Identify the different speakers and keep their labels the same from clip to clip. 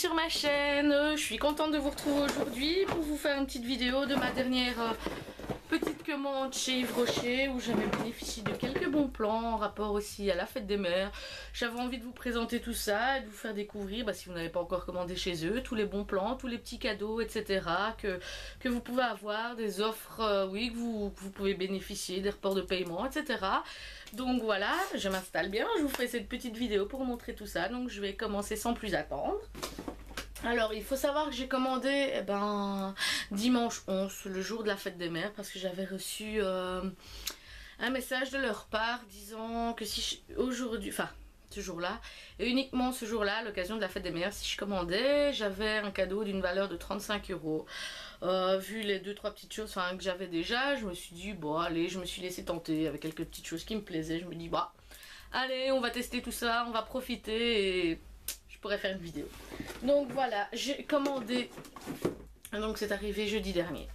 Speaker 1: sur ma chaîne, je suis contente de vous retrouver aujourd'hui pour vous faire une petite vidéo de ma dernière petite commande chez Yves Rocher où j'avais bénéficié de quelques bons plans en rapport aussi à la fête des mères. J'avais envie de vous présenter tout ça et de vous faire découvrir, si vous n'avez pas encore commandé chez eux, tous les bons plans, tous les petits cadeaux, etc. que vous pouvez avoir, des offres, oui, que vous pouvez bénéficier, des reports de paiement, etc. Donc voilà, je m'installe bien, je vous ferai cette petite vidéo pour vous montrer tout ça. Donc je vais commencer sans plus attendre. Alors il faut savoir que j'ai commandé dimanche 11, le jour de la fête des mères, parce que j'avais reçu un message de leur part disant que si aujourd'hui, enfin ce jour-là, et uniquement ce jour-là, à l'occasion de la fête des mères, si je commandais, j'avais un cadeau d'une valeur de 35 €. Vu les 2-3 petites choses que j'avais déjà, je me suis dit, bon allez, je me suis laissé tenter avec quelques petites choses qui me plaisaient. Je me dis, bah allez, on va tester tout ça, on va profiter et je pourrais faire une vidéo. Donc voilà, j'ai commandé, donc c'est arrivé jeudi dernier.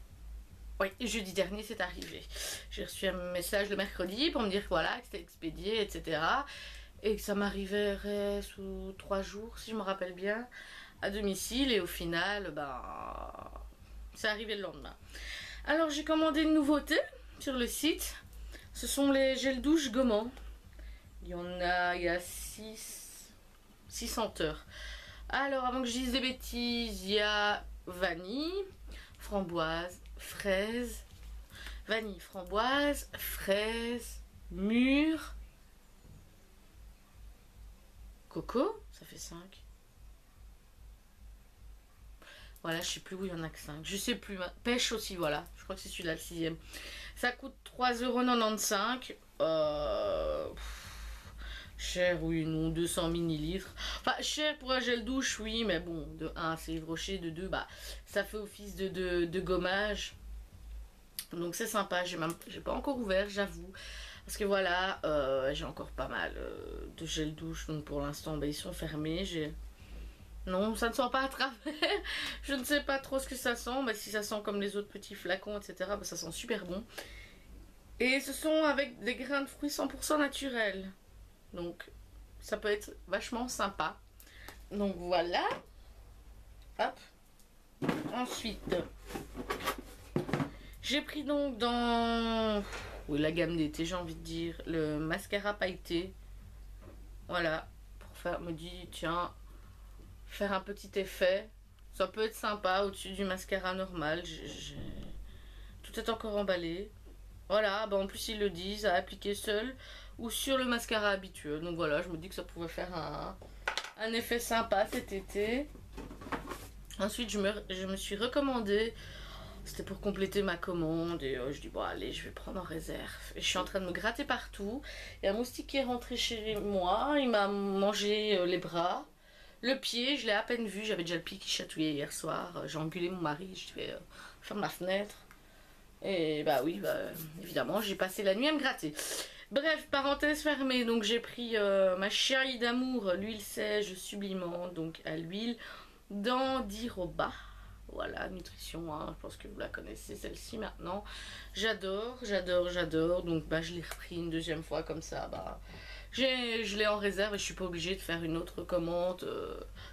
Speaker 1: Oui, jeudi dernier c'est arrivé. J'ai reçu un message le mercredi pour me dire que voilà, que c'était expédié, etc. Et que ça m'arriverait sous 3 jours, si je me rappelle bien, à domicile. Et au final, c'est arrivé le lendemain. Alors j'ai commandé une nouveauté sur le site. Ce sont les gels douche gommants. Il y a 6 senteurs. Alors avant que je dise des bêtises, il y a vanille, framboise, fraise, vanille, framboise, fraise, mûre, coco, ça fait 5. Voilà, je sais plus où il y en a que 5. Je sais plus. Pêche aussi, voilà. Je crois que c'est celui-là, le 6e. Ça coûte 3,95 €. Cher, oui, non, 200 ml. Enfin, cher pour un gel douche, oui, mais bon, de 1, c'est Yves Rocher, de 2, ça fait office de gommage. Donc c'est sympa, j'ai pas encore ouvert, j'avoue. Parce que voilà, j'ai encore pas mal de gel douche, donc pour l'instant, ils sont fermés. Non, ça ne sent pas à travers. Je ne sais pas trop ce que ça sent. Mais si ça sent comme les autres petits flacons, etc., ça sent super bon. Et ce sont avec des grains de fruits 100% naturels. Donc, ça peut être vachement sympa. Donc, voilà. Hop. Ensuite, j'ai pris donc dans la gamme d'été, j'ai envie de dire, le mascara pailleté. Voilà. Pour faire, me dit, tiens, faire un petit effet. Ça peut être sympa au-dessus du mascara normal. Tout est encore emballé. Voilà, en plus ils le disent, à appliquer seul ou sur le mascara habituel. Donc voilà, je me dis que ça pouvait faire un effet sympa cet été. Ensuite, je me suis recommandé. C'était pour compléter ma commande. Et je dis, bon allez, je vais prendre en réserve. Et je suis en train de me gratter partout. Il y a un moustique qui est rentré chez moi. Il m'a mangé les bras. Le pied, je l'ai à peine vu. J'avais déjà le pied qui chatouillait hier soir. J'ai engueulé mon mari. Je vais fermer ma fenêtre. Et oui, évidemment, j'ai passé la nuit à me gratter. Bref, parenthèse fermée. Donc j'ai pris ma chérie d'amour, l'huile sèche sublimante, donc à l'huile d'Andiroba. Voilà, nutrition, hein, je pense que vous la connaissez celle-ci maintenant. J'adore, j'adore, j'adore. Donc je l'ai repris une deuxième fois comme ça. Je l'ai en réserve et je suis pas obligée de faire une autre commande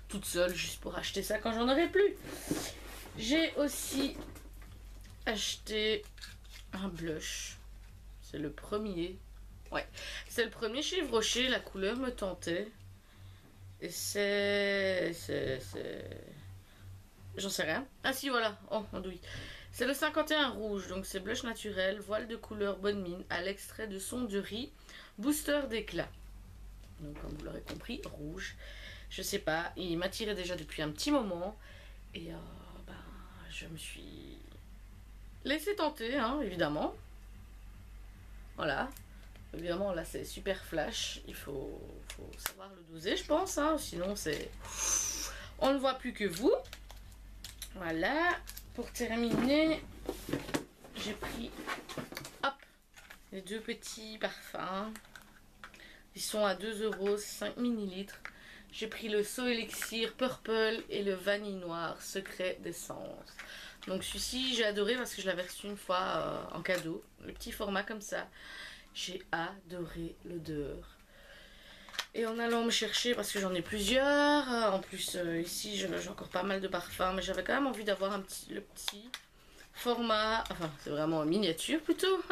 Speaker 1: toute seule juste pour acheter ça quand j'en aurai plus. J'ai aussi acheté un blush. C'est le premier. Ouais, c'est le premier chez Yves Rocher. La couleur me tentait. Et j'en sais rien. Ah si, voilà. Oh, andouille. C'est le 51 rouge. Donc c'est blush naturel, voile de couleur bonne mine, à l'extrait de son de riz, booster d'éclat. Donc comme vous l'aurez compris, rouge. Je sais pas. Il m'attirait déjà depuis un petit moment. Et je me suis laissez tenter, hein, évidemment. Voilà. Évidemment, là, c'est super flash. Il faut savoir le doser, je pense. Hein, sinon, on ne voit plus que vous. Voilà. Pour terminer, j'ai pris les 2 petits parfums. Ils sont à 2 €, 5 ml. J'ai pris le So Elixir Purple et le Vanille Noir Secret d'essence. Donc celui-ci j'ai adoré parce que je l'avais reçu une fois en cadeau. Le petit format comme ça. J'ai adoré l'odeur. Et en allant me chercher, parce que j'en ai plusieurs, en plus ici j'ai encore pas mal de parfums, mais j'avais quand même envie d'avoir le petit format, enfin c'est vraiment en miniature plutôt,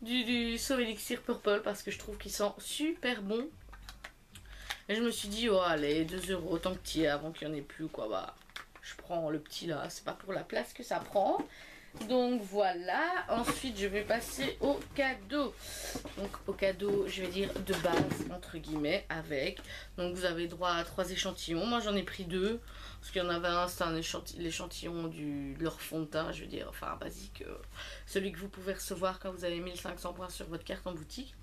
Speaker 1: du So Elixir Purple, parce que je trouve qu'il sent super bon. Et je me suis dit, oh allez, 2 euros, tant que t'y es, avant qu'il n'y en ait plus, quoi, bah je prends le petit là, c'est pas pour la place que ça prend. Donc voilà, ensuite je vais passer au cadeau. Donc au cadeau, je vais dire de base, entre guillemets, avec. Donc vous avez droit à 3 échantillons. Moi j'en ai pris 2, parce qu'il y en avait un, c'était l'échantillon de leur fond de teint, je veux dire, enfin basique. Celui que vous pouvez recevoir quand vous avez 1500 points sur votre carte en boutique.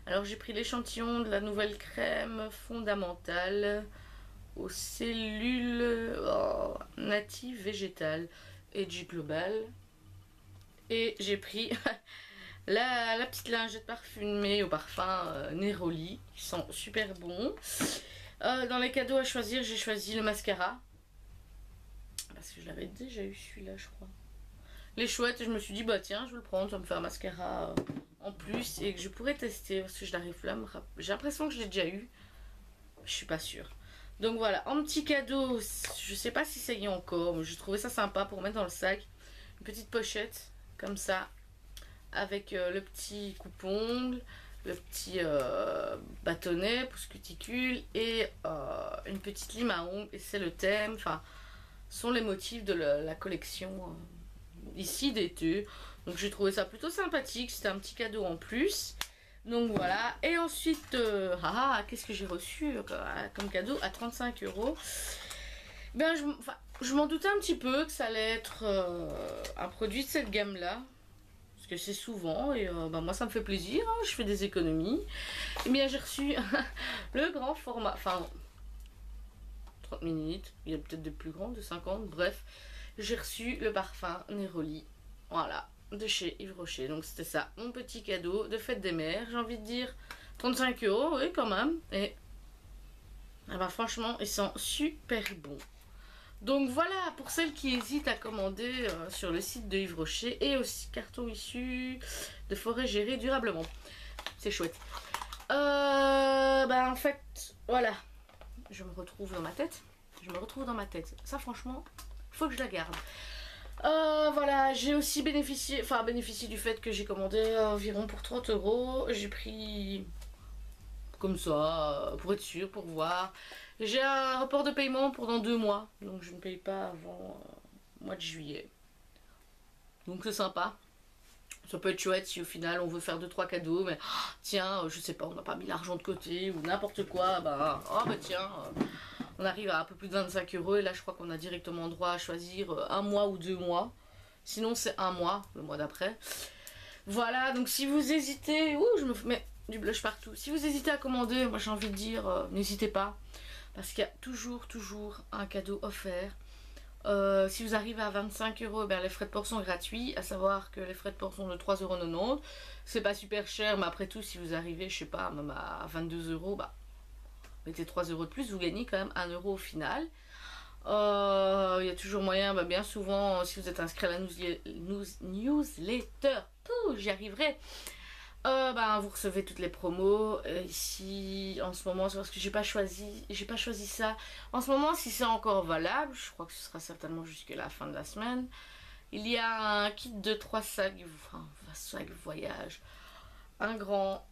Speaker 1: Alors j'ai pris l'échantillon de la nouvelle crème fondamentale aux cellules natives végétales et du global. Et j'ai pris la petite lingette parfumée au parfum Neroli, qui sent super bon. Dans les cadeaux à choisir, j'ai choisi le mascara, parce que je l'avais déjà eu celui-là, je crois. Les chouettes, je me suis dit, bah tiens, je vais le prendre, ça me fait un mascara en plus, et que je pourrais tester, parce que je n'arrive là, j'ai l'impression que je l'ai déjà eu, je suis pas sûre. Donc voilà, en petit cadeau, je sais pas si ça y est encore, mais je trouvais ça sympa pour mettre dans le sac. Une petite pochette, comme ça, avec le petit coupe-ongle, le petit bâtonnet pouce cuticule et une petite lime à ongles. Et c'est le thème, enfin, sont les motifs de la collection ici d'été. Donc j'ai trouvé ça plutôt sympathique, c'était un petit cadeau en plus. Donc voilà, et ensuite, qu'est-ce que j'ai reçu comme cadeau à 35 euros? Ben, je m'en doutais un petit peu que ça allait être un produit de cette gamme-là. Parce que c'est souvent, et ben moi ça me fait plaisir, hein, je fais des économies. Et bien j'ai reçu le grand format, enfin 30 ml, il y a peut-être des plus grands, de 50, bref. J'ai reçu le parfum Neroli, voilà, de chez Yves Rocher. Donc c'était ça, mon petit cadeau de fête des mères, j'ai envie de dire 35 euros, oui quand même. Et ben, franchement, ils sont super bons. Donc voilà, pour celles qui hésitent à commander sur le site de Yves Rocher, et aussi carton issu de forêt gérée durablement. C'est chouette. En fait, voilà. Je me retrouve dans ma tête. Ça franchement, faut que je la garde. Voilà, j'ai aussi bénéficié du fait que j'ai commandé environ pour 30 euros. J'ai pris comme ça, pour être sûr, pour voir. J'ai un report de paiement pendant 2 mois, donc je ne paye pas avant mois de juillet. Donc c'est sympa. Ça peut être chouette si au final on veut faire 2-3 cadeaux, mais tiens, je sais pas, on n'a pas mis l'argent de côté ou n'importe quoi, tiens, on arrive à un peu plus de 25 euros et là je crois qu'on a directement droit à choisir 1 mois ou 2 mois. Sinon c'est 1 mois, le mois d'après. Voilà, donc si vous hésitez, je me mets du blush partout. Si vous hésitez à commander, moi j'ai envie de dire, n'hésitez pas. Parce qu'il y a toujours un cadeau offert. Si vous arrivez à 25 euros, les frais de port sont gratuits. À savoir que les frais de port sont de 3,90 €. C'est pas super cher, mais après tout, si vous arrivez, je sais pas, même à 22 euros, mettez 3 euros de plus, vous gagnez quand même 1 euro au final. Il y a toujours moyen, bien souvent, si vous êtes inscrit à la newsletter, j'y arriverai. Vous recevez toutes les promos. Ici en ce moment c'est parce que j'ai pas choisi ça en ce moment. Si c'est encore valable, je crois que ce sera certainement jusqu'à la fin de la semaine, il y a un kit de 3 sacs, sacs voyage, un grand,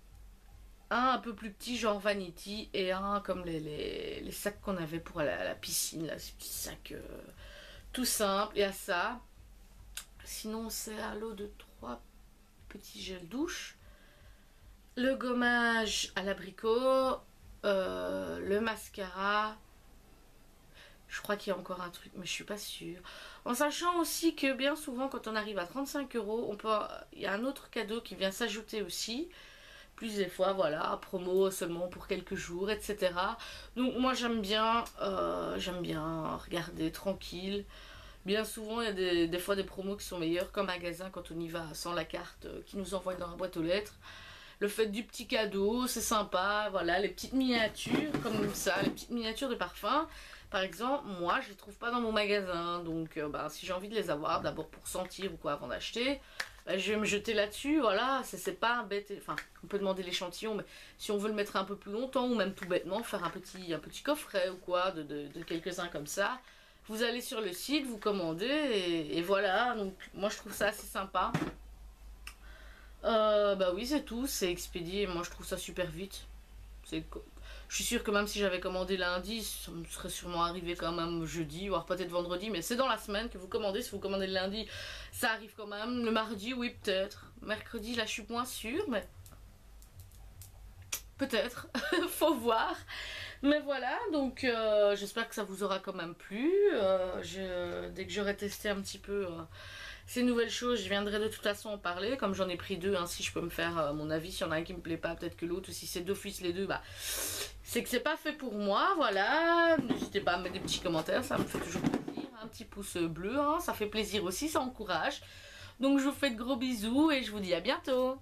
Speaker 1: un peu plus petit genre vanity, et un comme les sacs qu'on avait pour aller à la piscine là, ces petits sacs tout simples. Et à ça, sinon c'est à l'eau de 3 petits gels douche, le gommage à l'abricot, le mascara. Je crois qu'il y a encore un truc, mais je suis pas sûre. En sachant aussi que bien souvent, quand on arrive à 35 euros, il y a un autre cadeau qui vient s'ajouter aussi. Plus des fois, voilà, promo seulement pour quelques jours, etc. Donc moi j'aime bien regarder tranquille. Bien souvent, il y a des fois des promos qui sont meilleures qu'en magasin quand on y va sans la carte qui nous envoie dans la boîte aux lettres. Le fait du petit cadeau, c'est sympa. Voilà, les petites miniatures comme ça, les petites miniatures de parfum. Par exemple, moi, je les trouve pas dans mon magasin. Donc, si j'ai envie de les avoir, d'abord pour sentir ou quoi avant d'acheter, bah, je vais me jeter là-dessus, voilà, c'est pas bête, enfin, on peut demander l'échantillon, mais si on veut le mettre un peu plus longtemps, ou même tout bêtement, faire un petit coffret ou quoi, de quelques-uns comme ça, vous allez sur le site, vous commandez, et voilà, donc moi je trouve ça assez sympa. Bah oui, c'est tout, c'est expédié, et moi je trouve ça super vite. Je suis sûre que même si j'avais commandé lundi, ça me serait sûrement arrivé quand même jeudi, voire peut-être vendredi, mais c'est dans la semaine que vous commandez. Si vous commandez le lundi, ça arrive quand même. Le mardi, oui, peut-être. Mercredi, là, je suis moins sûre, mais peut-être. Faut voir. Mais voilà, donc j'espère que ça vous aura quand même plu. Dès que j'aurai testé un petit peu ces nouvelles choses, je viendrai de toute façon en parler. Comme j'en ai pris deux, ainsi je peux me faire mon avis. Si y en a un qui me plaît pas, peut-être que l'autre, ou si c'est d'office les deux, bah c'est que c'est pas fait pour moi. Voilà, n'hésitez pas à mettre des petits commentaires, ça me fait toujours plaisir. Un petit pouce bleu, hein, ça fait plaisir aussi, ça encourage. Donc je vous fais de gros bisous et je vous dis à bientôt.